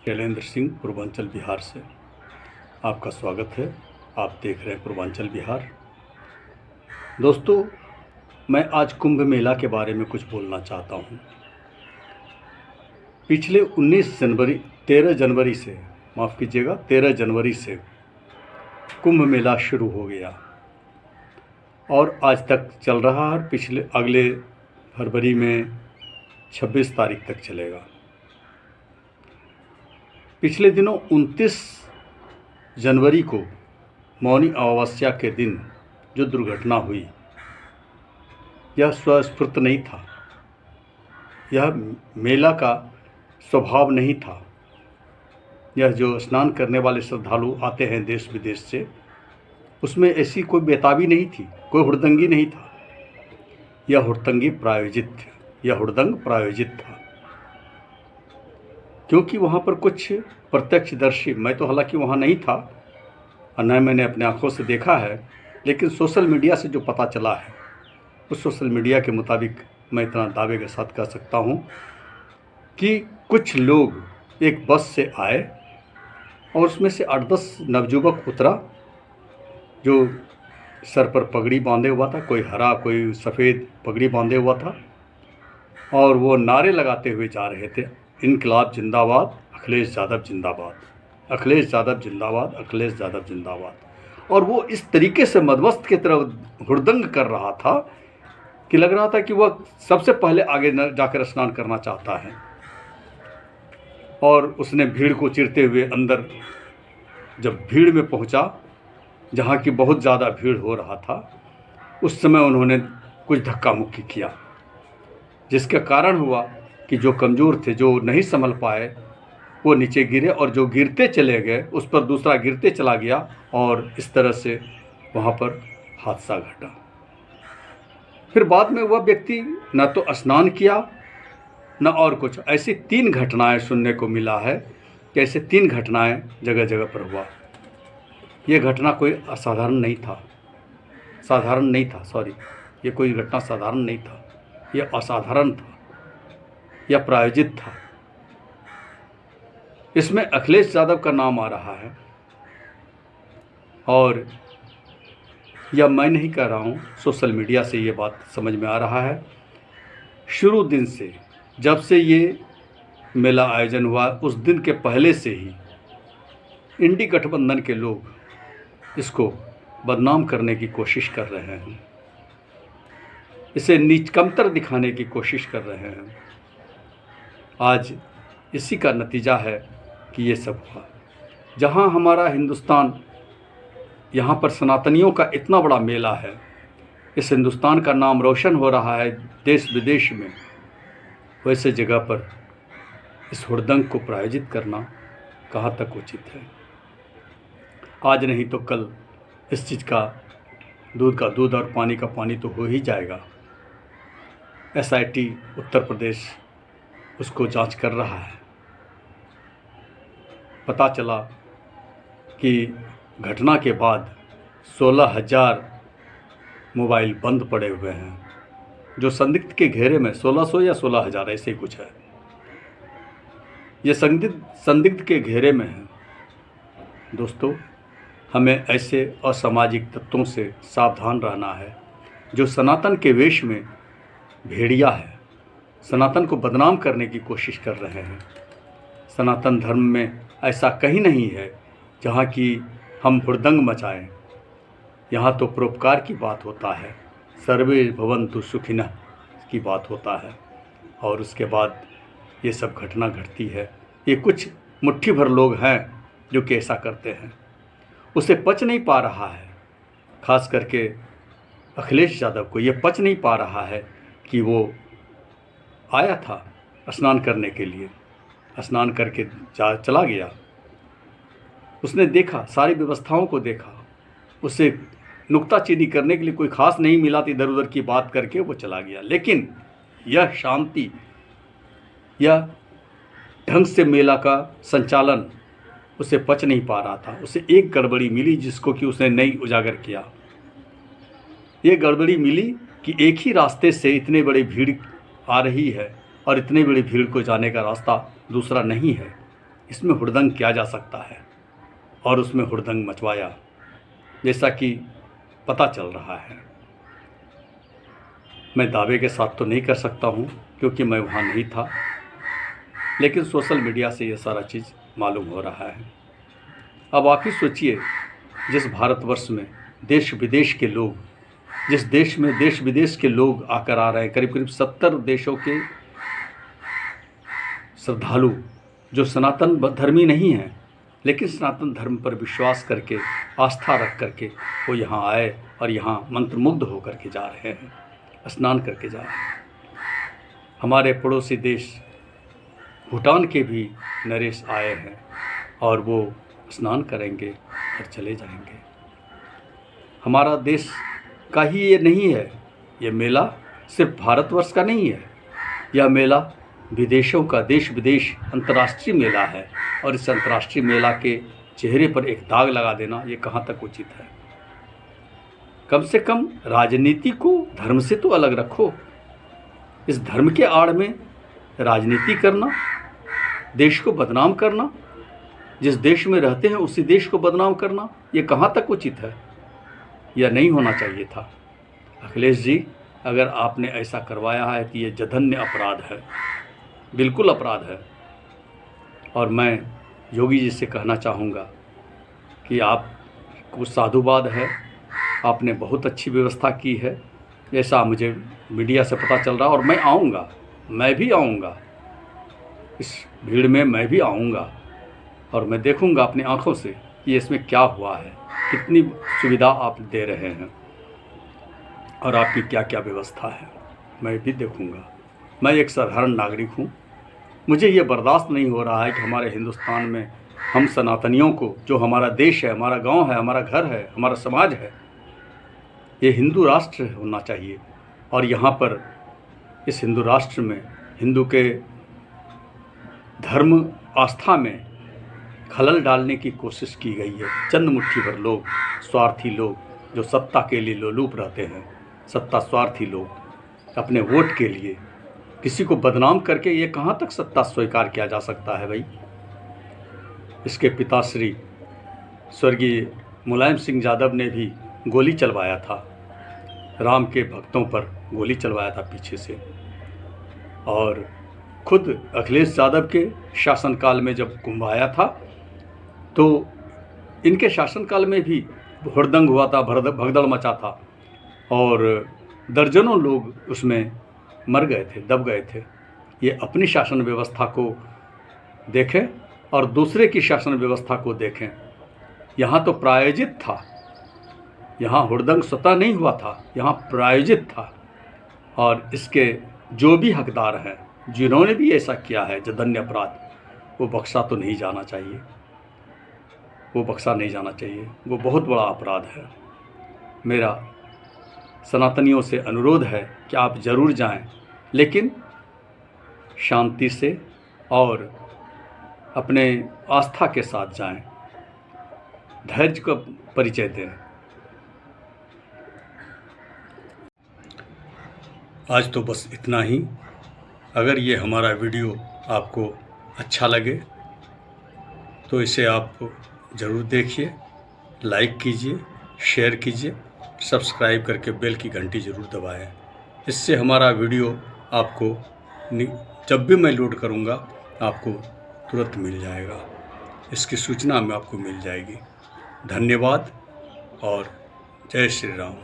शैलेंद्र सिंह पूर्वांचल बिहार से आपका स्वागत है। आप देख रहे हैं पूर्वांचल बिहार। दोस्तों, मैं आज कुंभ मेला के बारे में कुछ बोलना चाहता हूँ। पिछले 13 जनवरी से 13 जनवरी से कुंभ मेला शुरू हो गया और आज तक चल रहा है। अगले फरवरी में 26 तारीख तक चलेगा। पिछले दिनों 29 जनवरी को मौनी अमावस्या के दिन जो दुर्घटना हुई, यह स्वस्फूर्त नहीं था। यह मेला का स्वभाव नहीं था। यह जो स्नान करने वाले श्रद्धालु आते हैं देश विदेश से, उसमें ऐसी कोई बेताबी नहीं थी, कोई हुड़दंगी नहीं था। यह हुड़दंग प्रायोजित था, क्योंकि वहाँ पर कुछ प्रत्यक्षदर्शी, मैं तो हालांकि वहाँ नहीं था और न मैंने अपने आंखों से देखा है, लेकिन सोशल मीडिया से जो पता चला है, उस सोशल मीडिया के मुताबिक मैं इतना दावे के साथ कह सकता हूँ कि कुछ लोग एक बस से आए और उसमें से 8-10 नवयुवक उतरा, जो सर पर पगड़ी बांधे हुआ था, कोई हरा कोई सफ़ेद पगड़ी बांधे हुआ था, और वो नारे लगाते हुए जा रहे थे, इनकलाब जिंदाबाद, अखिलेश यादव जिंदाबाद, अखिलेश यादव जिंदाबाद, अखिलेश यादव जिंदाबाद। और वो इस तरीके से मदमस्त की तरह हुड़दंग कर रहा था कि लग रहा था कि वह सबसे पहले आगे जाकर स्नान करना चाहता है। और उसने भीड़ को चीरते हुए अंदर जब भीड़ में पहुंचा, जहाँ की बहुत ज़्यादा भीड़ हो रहा था, उस समय उन्होंने कुछ धक्का मुक्की किया, जिसका कारण हुआ कि जो कमज़ोर थे, जो नहीं संभल पाए, वो नीचे गिरे, और जो गिरते चले गए उस पर दूसरा गिरते चला गया, और इस तरह से वहाँ पर हादसा घटा। फिर बाद में वह व्यक्ति न तो स्नान किया न और कुछ। ऐसी 3 घटनाएं सुनने को मिला है कि ऐसे 3 घटनाएं जगह जगह पर हुआ। ये घटना कोई असाधारण नहीं था, ये कोई घटना साधारण नहीं था, यह असाधारण था, यह प्रायोजित था। इसमें अखिलेश यादव का नाम आ रहा है, और यह मैं नहीं कह रहा हूँ, सोशल मीडिया से ये बात समझ में आ रहा है। शुरू दिन से, जब से ये मेला आयोजन हुआ, उस दिन के पहले से ही इंडी गठबंधन के लोग इसको बदनाम करने की कोशिश कर रहे हैं, इसे कमतर दिखाने की कोशिश कर रहे हैं। आज इसी का नतीजा है कि ये सब हुआ। जहाँ हमारा हिंदुस्तान, यहाँ पर सनातनियों का इतना बड़ा मेला है, इस हिंदुस्तान का नाम रोशन हो रहा है देश विदेश में, वैसे जगह पर इस हुड़दंग को प्रायोजित करना कहाँ तक उचित है। आज नहीं तो कल इस चीज़ का दूध और पानी का पानी तो हो ही जाएगा। SIT उत्तर प्रदेश उसको जांच कर रहा है। पता चला कि घटना के बाद 16,000 मोबाइल बंद पड़े हुए हैं, जो संदिग्ध के घेरे में 1600 या 16,000 ऐसे ही कुछ है, ये संदिग्ध के घेरे में है। दोस्तों, हमें ऐसे असामाजिक तत्वों से सावधान रहना है, जो सनातन के वेश में भेड़िया है, सनातन को बदनाम करने की कोशिश कर रहे हैं। सनातन धर्म में ऐसा कहीं नहीं है जहाँ की हम हुड़दंग मचाएं। यहाँ तो परोपकार की बात होता है, सर्वे भवन्तु सुखिनः की बात होता है, और उसके बाद ये सब घटना घटती है। ये कुछ मुट्ठी भर लोग हैं जो कि ऐसा करते हैं। उसे पच नहीं पा रहा है, खास करके अखिलेश यादव को ये पच नहीं पा रहा है कि वो आया था स्नान करने के लिए, स्नान करके चला गया। उसने देखा, सारी व्यवस्थाओं को देखा, उसे नुक्ताचीनी करने के लिए कोई खास नहीं मिला, तो इधर उधर की बात करके वो चला गया। लेकिन यह शांति, यह ढंग से मेला का संचालन उसे पच नहीं पा रहा था। उसे एक गड़बड़ी मिली, जिसको कि उसने नहीं उजागर किया। ये गड़बड़ी मिली कि एक ही रास्ते से इतने बड़ी भीड़ आ रही है, और इतने बड़ी भीड़ को जाने का रास्ता दूसरा नहीं है। इसमें हुड़दंग किया जा सकता है और उसमें हुड़दंग मचवाया, जैसा कि पता चल रहा है। मैं दावे के साथ तो नहीं कर सकता हूँ क्योंकि मैं वहाँ नहीं था, लेकिन सोशल मीडिया से ये सारा चीज़ मालूम हो रहा है। अब आप ही सोचिए, जिस भारतवर्ष में देश विदेश के लोग, जिस देश में देश विदेश के लोग आकर आ रहे हैं, करीब करीब 70 देशों के श्रद्धालु जो सनातन धर्मी नहीं हैं, लेकिन सनातन धर्म पर विश्वास करके, आस्था रख करके वो यहाँ आए और यहाँ मंत्रमुग्ध होकर के जा रहे हैं, स्नान करके जा रहे हैं। हमारे पड़ोसी देश भूटान के भी नरेश आए हैं और वो स्नान करेंगे और चले जाएंगे। हमारा देश का ही ये नहीं है, ये मेला सिर्फ भारतवर्ष का नहीं है, यह मेला विदेशों का, देश विदेश अंतर्राष्ट्रीय मेला है। और इस अंतर्राष्ट्रीय मेला के चेहरे पर एक दाग लगा देना ये कहाँ तक उचित है। कम से कम राजनीति को धर्म से तो अलग रखो। इस धर्म के आड़ में राजनीति करना, देश को बदनाम करना, जिस देश में रहते हैं उसी देश को बदनाम करना, ये कहाँ तक उचित है। यह नहीं होना चाहिए था। अखिलेश जी, अगर आपने ऐसा करवाया है तो ये जघन्य अपराध है, बिल्कुल अपराध है। और मैं योगी जी से कहना चाहूँगा कि आप कुछ साधुवाद है, आपने बहुत अच्छी व्यवस्था की है, ऐसा मुझे मीडिया से पता चल रहा है। और मैं आऊँगा, मैं भी आऊँगा, इस भीड़ में मैं भी आऊँगा और मैं देखूँगा अपनी आँखों से कि इसमें क्या हुआ है, कितनी सुविधा आप दे रहे हैं और आपकी क्या क्या व्यवस्था है, मैं भी देखूँगा। मैं एक साधारण नागरिक हूँ, मुझे ये बर्दाश्त नहीं हो रहा है कि हमारे हिंदुस्तान में हम सनातनियों को, जो हमारा देश है, हमारा गांव है, हमारा घर है, हमारा समाज है, ये हिंदू राष्ट्र होना चाहिए। और यहाँ पर इस हिंदू राष्ट्र में हिंदू के धर्म आस्था में खलल डालने की कोशिश की गई है। चंद मुट्ठी भर लोग, स्वार्थी लोग, जो सत्ता के लिए लोलूप रहते हैं, सत्ता स्वार्थी लोग, अपने वोट के लिए किसी को बदनाम करके ये कहाँ तक सत्ता स्वीकार किया जा सकता है भाई। इसके पिताश्री स्वर्गीय मुलायम सिंह यादव ने भी गोली चलवाया था, राम के भक्तों पर गोली चलवाया था पीछे से। और खुद अखिलेश यादव के शासनकाल में जब कुंभ आया था तो इनके शासनकाल में भी हुड़दंग हुआ था, भगदड़ मचा था और दर्जनों लोग उसमें मर गए थे, दब गए थे। ये अपनी शासन व्यवस्था को देखें और दूसरे की शासन व्यवस्था को देखें। यहाँ तो प्रायोजित था, यहाँ हुड़दंग स्वतः नहीं हुआ था, यहाँ प्रायोजित था। और इसके जो भी हकदार हैं, जिन्होंने भी ऐसा किया है जघन्य अपराध, वो बख्शा तो नहीं जाना चाहिए, वो बख्शा नहीं जाना चाहिए, वो बहुत बड़ा अपराध है। मेरा सनातनियों से अनुरोध है कि आप ज़रूर जाएं, लेकिन शांति से और अपने आस्था के साथ जाएं, धैर्य का परिचय दें। आज तो बस इतना ही। अगर ये हमारा वीडियो आपको अच्छा लगे तो इसे आप ज़रूर देखिए, लाइक कीजिए, शेयर कीजिए, सब्सक्राइब करके बेल की घंटी ज़रूर दबाएं। इससे हमारा वीडियो आपको जब भी मैं लोड करूँगा आपको तुरंत मिल जाएगा, इसकी सूचना में आपको मिल जाएगी। धन्यवाद और जय श्री राम।